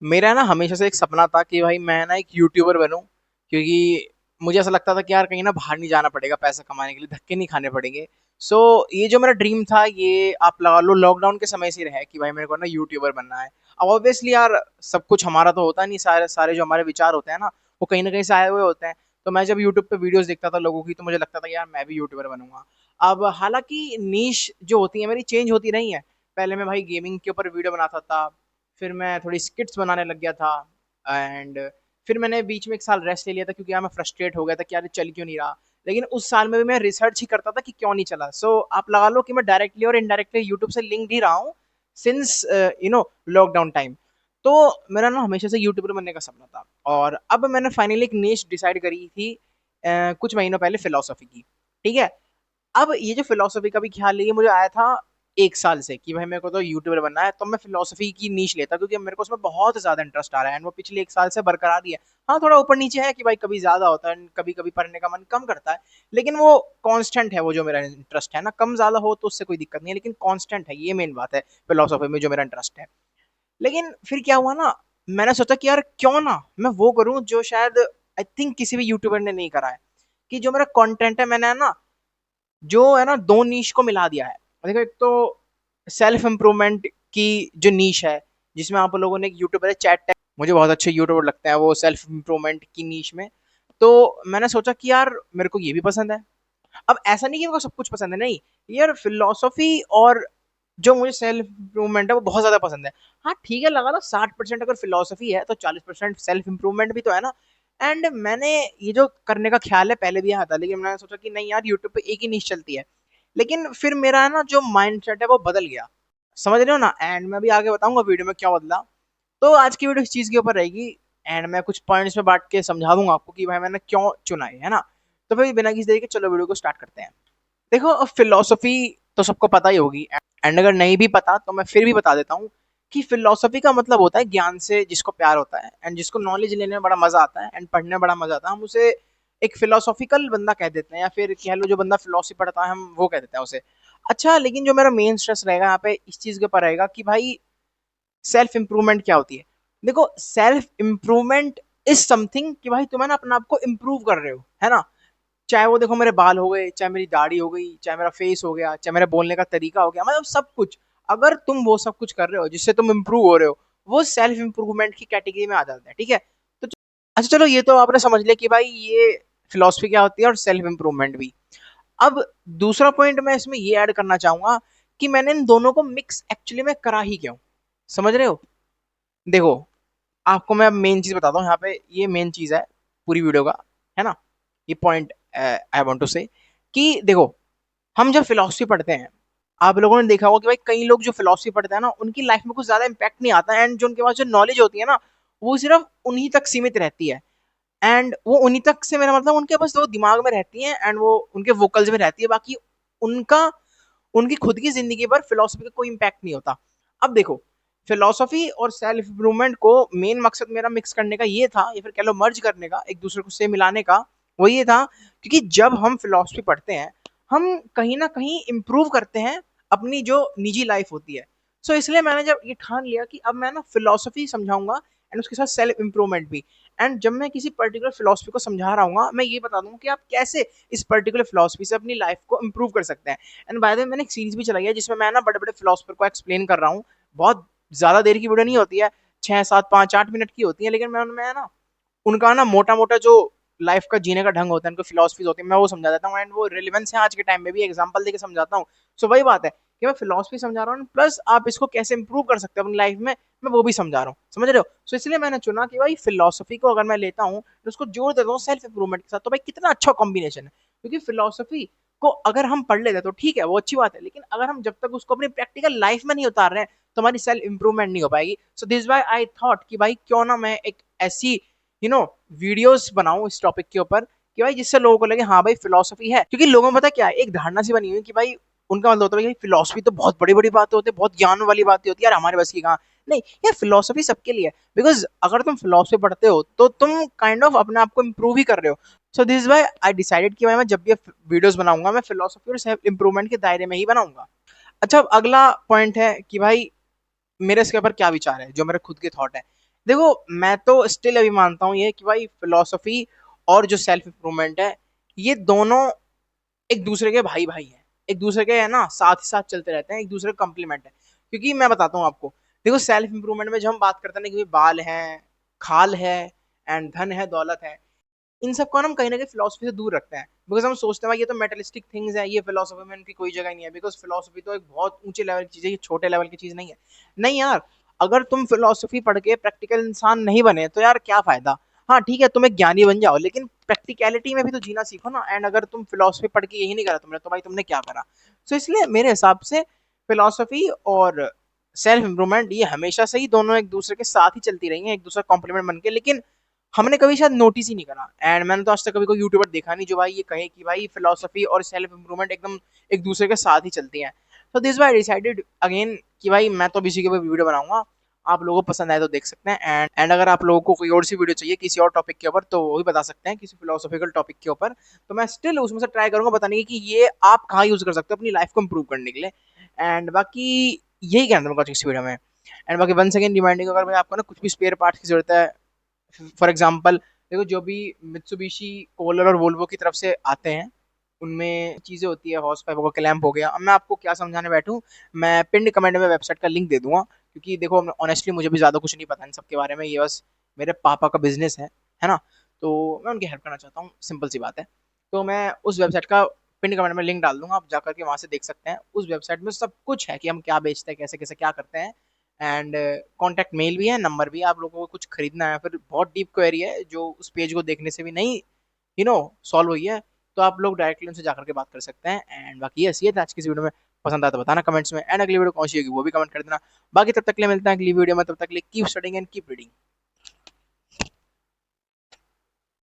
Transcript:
मेरा ना हमेशा से एक सपना था कि भाई मैं ना एक यूट्यूबर बनूं, क्योंकि मुझे ऐसा लगता था कि यार कहीं ना बाहर नहीं जाना पड़ेगा पैसा कमाने के लिए, धक्के नहीं खाने पड़ेंगे। सो ये जो मेरा ड्रीम था, ये आप लगा लो लॉकडाउन के समय से ही रहा है कि भाई मेरे को ना यूट्यूबर बनना है। अब ऑब्वियसली यार सब कुछ हमारा तो होता नहीं, सारे सारे जो हमारे विचार होते हैं ना, वो कहीं ना कहीं से आए हुए होते हैं। तो मैं जब यूट्यूब पे वीडियोस देखता था लोगों की, तो मुझे लगता था कि यार मैं भी यूट्यूबर बनूंगा। अब हालांकि नीश जो होती है मेरी चेंज होती रही है। पहले मैं भाई गेमिंग के ऊपर वीडियो बनाता था, फिर मैं थोड़ी स्किट्स बनाने लग गया था। एंड फिर मैंने बीच में एक साल रेस्ट ले लिया था, क्योंकि यार मैं फ्रस्ट्रेट हो गया था कि यार ये चल क्यों नहीं रहा। लेकिन उस साल में भी मैं रिसर्च ही करता था कि क्यों नहीं चला। सो आप लगा लो कि मैं डायरेक्टली और इनडायरेक्टली यूट्यूब से लिंक ही रहा हूँ सिंस लॉकडाउन टाइम। तो मेरा ना हमेशा से यूट्यूबर बनने का सपना था, और अब मैंने फाइनली एक निश डिसाइड करी थी कुछ महीनों पहले, फिलोसफी की। ठीक है। अब ये जो फिलोसफी का भी ख्याल है, ये मुझे आया था एक साल से कि भाई मेरे को तो यूट्यूबर बनना है, तो मैं फिलोसफी की नीश लेता, क्योंकि मेरे को उसमें बहुत ज्यादा इंटरेस्ट आ रहा है, एंड वो पिछले एक साल से बरकरार ही है। हाँ, थोड़ा ऊपर नीचे है कि भाई कभी ज्यादा होता है, कभी कभी पढ़ने का मन कम करता है, लेकिन वो कांस्टेंट है। वो जो मेरा इंटरेस्ट है ना, कम ज्यादा हो तो उससे कोई दिक्कत नहीं है, लेकिन कांस्टेंट है, ये मेन बात है फिलोसफी में जो मेरा इंटरेस्ट है। लेकिन फिर क्या हुआ ना, मैंने सोचा कि यार क्यों ना मैं वो करूं जो शायद आई थिंक किसी भी यूट्यूबर ने नहीं करा है। कि जो मेरा कंटेंट है, मैंने ना जो है ना दो नीश को मिला दिया है। देखो, एक तो सेल्फ इम्प्रूवमेंट की जो नीश है, जिसमें आप लोगों ने, एक यूट्यूबर है चैट टैग, मुझे बहुत अच्छे यूट्यूबर लगते हैं वो सेल्फ इम्प्रूवमेंट की नीश में। तो मैंने सोचा कि यार मेरे को ये भी पसंद है। अब ऐसा नहीं कि मेरे को सब कुछ पसंद है, नहीं। यार फिलोसफी और जो मुझे सेल्फ इम्प्रूवमेंट है वो बहुत ज्यादा पसंद है। हाँ ठीक है, लगा लो 60% अगर फिलोसफी है तो 40% सेल्फ इम्प्रूवमेंट भी तो है ना। एंड मैंने ये जो करने का ख्याल है पहले भी आया था, लेकिन मैंने सोचा कि नहीं यार, यूट्यूब पे एक ही नीच चलती है। लेकिन फिर मेरा है ना जो माइंड सेट है वो बदल गया। समझ रहे हो ना, एंड मैं भी आगे बताऊंगा वीडियो में क्या बदला। तो आज की वीडियो इस चीज के ऊपर रहेगी, एंड मैं कुछ पॉइंट्स में बांट के समझा दूंगा आपको कि भाई मैंने क्यों चुना है ना। तो फिर बिना किसी देरी के चलो वीडियो को स्टार्ट करते हैं। देखो, फिलोसफी तो सबको पता ही होगी, एंड अगर नहीं भी पता तो मैं फिर भी बता देता हूँ कि फिलोसफी का मतलब होता है ज्ञान से जिसको प्यार होता है, एंड जिसको नॉलेज लेने में बड़ा मजा आता है एंड पढ़ने में बड़ा मजा आता है, हम उसे एक फिलोसॉफिकल बंदा कह देते हैं, या फिर कह लो जो बंदा फिलोसफी पढ़ता है हम वो कह देते हैं उसे। अच्छा, लेकिन जो मेरा मेन स्ट्रेस रहेगा यहाँ पे इस चीज के ऊपर रहेगा कि भाई सेल्फ इंप्रूवमेंट क्या होती है। देखो, सेल्फ इंप्रूवमेंट इज समथिंग कि भाई तुम है ना अपने आप को इम्प्रूव कर रहे हो, है ना। चाहे वो देखो मेरे बाल हो गए, चाहे मेरी दाढ़ी हो गई, चाहे मेरा फेस हो गया, चाहे मेरे बोलने का तरीका हो गया, मतलब सब कुछ। अगर तुम वो सब कुछ कर रहे हो जिससे तुम इम्प्रूव हो रहे हो, वो सेल्फ इम्प्रूवमेंट की कैटेगरी में आ जाता है। ठीक है। तो अच्छा चलो, ये तो आपने समझ लिया कि भाई ये फिलोसफी क्या होती है और सेल्फ इम्प्रूवमेंट भी। अब दूसरा पॉइंट मैं इसमें ये ऐड करना चाहूंगा कि मैंने इन दोनों को मिक्स एक्चुअली में करा ही क्यों। समझ रहे हो। देखो, आपको मैं मेन चीज बताता हूँ यहाँ पे, ये मेन चीज है पूरी वीडियो का, है ना। ये पॉइंट आई वांट टू से कि देखो, हम जब फिलोसफी पढ़ते हैं, आप लोगों ने देखा होगा कि भाई कई लोग जो फिलोसफी पढ़ते हैं ना, उनकी लाइफ में कुछ ज्यादा इम्पैक्ट नहीं आता, एंड जो उनके पास जो नॉलेज होती है ना, वो सिर्फ उन्हीं तक सीमित रहती है। एंड वो उन्हीं तक से मेरा मतलब उनके बस वो दिमाग में रहती है, एंड वो उनके वोकल्स में रहती है, बाकी उनका उनकी खुद की जिंदगी पर फिलोसफी का कोई इम्पैक्ट नहीं होता। अब देखो, फिलोसफी और सेल्फ इम्प्रूवमेंट को मेन मकसद मेरा मिक्स करने का ये था, या फिर कह लो मर्ज करने का, एक दूसरे को से मिलाने का, वो ये था क्योंकि जब हम फिलोसफी पढ़ते हैं, हम कहीं ना कहीं इम्प्रूव करते हैं अपनी जो निजी लाइफ होती है। सो इसलिए मैंने जब ये ठान लिया कि अब मैं ना फिलोसफी समझाऊंगा, एंड उसके साथ सेल्फ इम्प्रूवमेंट भी। एंड जब मैं किसी पर्टिकुलर फिलोसफी को समझा रहा हूँ, मैं ये बता दूंगा कि आप कैसे इस पर्टिकुलर फिलोसफी से अपनी लाइफ को इम्प्रूव कर सकते हैं। एंड बाय द वे, मैंने एक सीरीज भी चलाई है जिसमें मैं ना बड़े बड़े फिलोसफर को एक्सप्लेन कर रहा हूँ। बहुत ज्यादा देर की वीडियो नहीं होती है, 6 7 5 8 मिनट की होती है, लेकिन मैं उनमें है ना उनका ना मोटा मोटा जो लाइफ का जीने का ढंग होता है, उनकी फिलोसफीज होती है, मैं वो समझा देता हूँ, एंड वो रिलेवेंस है आज के टाइम में भी, एग्जांपल देके समझाता हूँ। सो वही बात है कि मैं फिलोसफी समझा रहा हूँ, प्लस आप इसको कैसे इंप्रूव कर सकते हो अपनी लाइफ में, मैं वो भी समझा रहा हूँ। समझ रहे हो। सो इसलिए मैंने चुना कि भाई फिलोसफी को अगर मैं लेता हूँ तो उसको जोड़ देता हूँ सेल्फ इंप्रूवमेंट के साथ, तो भाई कितना अच्छा कॉम्बिनेशन है। क्योंकि फिलोसफी को अगर हम पढ़ लेते हैं तो ठीक है, वो अच्छी बात है, लेकिन अगर हम जब तक उसको अपनी प्रैक्टिकल लाइफ में नहीं उतार रहे हैं, तो हमारी सेल्फ इंप्रूवमेंट नहीं हो पाएगी। So this why I thought कि भाई क्यों ना मैं एक ऐसी वीडियोस बनाऊं इस टॉपिक के ऊपर कि भाई जिससे लोगों को लगे हाँ भाई फिलोसफी है। क्योंकि लोगों में पता क्या है, एक धारणा सी बनी हुई है कि भाई उनका मतलब होता है कि फिलोसफी तो बहुत बड़ी बड़ी बातें होती है, बहुत ज्ञान वाली बातें होती है, यार हमारे बस की कहाँ। नहीं, यार फिलोसफी सबके लिए है, बिकॉज अगर तुम फिलोसफी पढ़ते हो तो तुम काइंड ऑफ अपने आप को इम्प्रूव ही कर रहे हो। So this why I decided कि भाई मैं जब भी वीडियोस बनाऊंगा, मैं फिलोसफी और सेल्फ इंप्रूवमेंट के दायरे में ही बनाऊंगा। अच्छा, अब अगला पॉइंट है कि भाई मेरे इसके ऊपर क्या विचार है, जो मेरे खुद के थॉट है। देखो, मैं तो स्टिल अभी मानता हूँ ये कि भाई फिलोसफी और जो सेल्फ इम्प्रूवमेंट है, ये दोनों एक दूसरे के भाई भाई हैं, एक दूसरे के है ना साथ ही साथ चलते रहते हैं, एक दूसरे का कम्प्लीमेंट है। क्योंकि मैं बताता हूँ आपको, देखो सेल्फ इंप्रूवमेंट में जब हम बात करते हैं ना कि भाई बाल हैं, खाल है, एंड धन है, दौलत है, इन सबको हम कहीं ना कहीं फिलोसफी से दूर रखते हैं, बिकॉज हम सोचते हैं भाई ये तो मेटलिस्टिक थिंग्स है, ये फिलोसफी में इनकी कोई जगह नहीं है, बिकॉज फिलोसफी तो एक बहुत ऊंचे लेवल की चीज है, ये छोटे लेवल की चीज नहीं है। नहीं यार, अगर तुम फिलोसफी पढ़ के प्रैक्टिकल इंसान नहीं बने तो यार क्या फायदा। हाँ ठीक है, तुम एक ज्ञानी बन जाओ, लेकिन प्रैक्टिकलिटी में भी तो जीना सीखो ना। एंड अगर तुम फिलोसफी पढ़ के यही नहीं करा तुमने, तो भाई तुमने क्या करा। सो इसलिए मेरे हिसाब से फिलोसफी और सेल्फ इम्प्रूवमेंट ये हमेशा से ही दोनों एक दूसरे के साथ ही चलती रही हैं, एक दूसरे कॉम्प्लीमेंट बन के, लेकिन हमने कभी शायद नोटिस ही नहीं करा। एंड मैंने तो आज तक कभी कोई यूट्यूबर देखा नहीं जो भाई ये कहे कि भाई फिलोसफी और सेल्फ इम्प्रूवमेंट एकदम एक दूसरे के साथ ही चलती हैं। तो दिस वाई डिसाइडेड अगेन कि भाई मैं तो अब इसी के ऊपर वीडियो बनाऊंगा, आप लोगों को पसंद आए तो देख सकते हैं। एंड अगर आप लोगों को कोई और सी वीडियो चाहिए किसी और टॉपिक के ऊपर, तो वो भी बता सकते हैं, किसी फिलोसॉफिकल टॉपिक के ऊपर, तो मैं स्टिल उसमें से ट्राई करूंगा बताने की कि ये आप कहाँ यूज कर सकते हो अपनी लाइफ को इम्प्रूव करने के लिए। एंड बाकी यही कहना था मुझे इस वीडियो में। एंड बाकी वन सेकेंड रिमाइंडिंग, अगर भाई आपको ना कुछ भी स्पेयर पार्ट्स की जरूरत है, फॉर एग्जाम्पल देखो जो भी मित्सुबिशी कोलर और वोल्वो की तरफ से आते हैं, उनमें चीजें होती है, हॉर्स पाइप हो गया, क्लैंप हो गया। अब मैं आपको क्या समझाने बैठूं, मैं पिंड कमेंट में वेबसाइट का लिंक दे दूंगा, क्योंकि देखो ऑनेस्टली मुझे भी ज्यादा कुछ नहीं पता इन सब के बारे में, ये बस मेरे पापा का बिजनेस है ना, तो मैं उनकी हेल्प करना चाहता हूँ, सिंपल सी बात है। तो मैं उस वेबसाइट का पिंड कमेंट में लिंक डाल दूंगा, आप जाकर के वहां से देख सकते हैं। उस वेबसाइट में सब कुछ है कि हम क्या बेचते हैं, कैसे कैसे क्या करते हैं। एंड कॉन्टैक्ट मेल भी है, नंबर भी है, आप लोगों को कुछ खरीदना है, फिर बहुत डीप क्वेरी है जो उस पेज को देखने से भी नहीं सॉल्व हुई है, तो आप लोग डायरेक्टली उनसे जाकर के बात कर सकते हैं। एंड बाकी ये था आज की इस वीडियो में, पसंद आया तो बताना कमेंट्स में, एंड अगली वीडियो कौन सी होगी वो भी कमेंट कर देना। बाकी तब तक के लिए मिलते हैं अगली वीडियो में, तब तक के लिए keep studying and keep reading.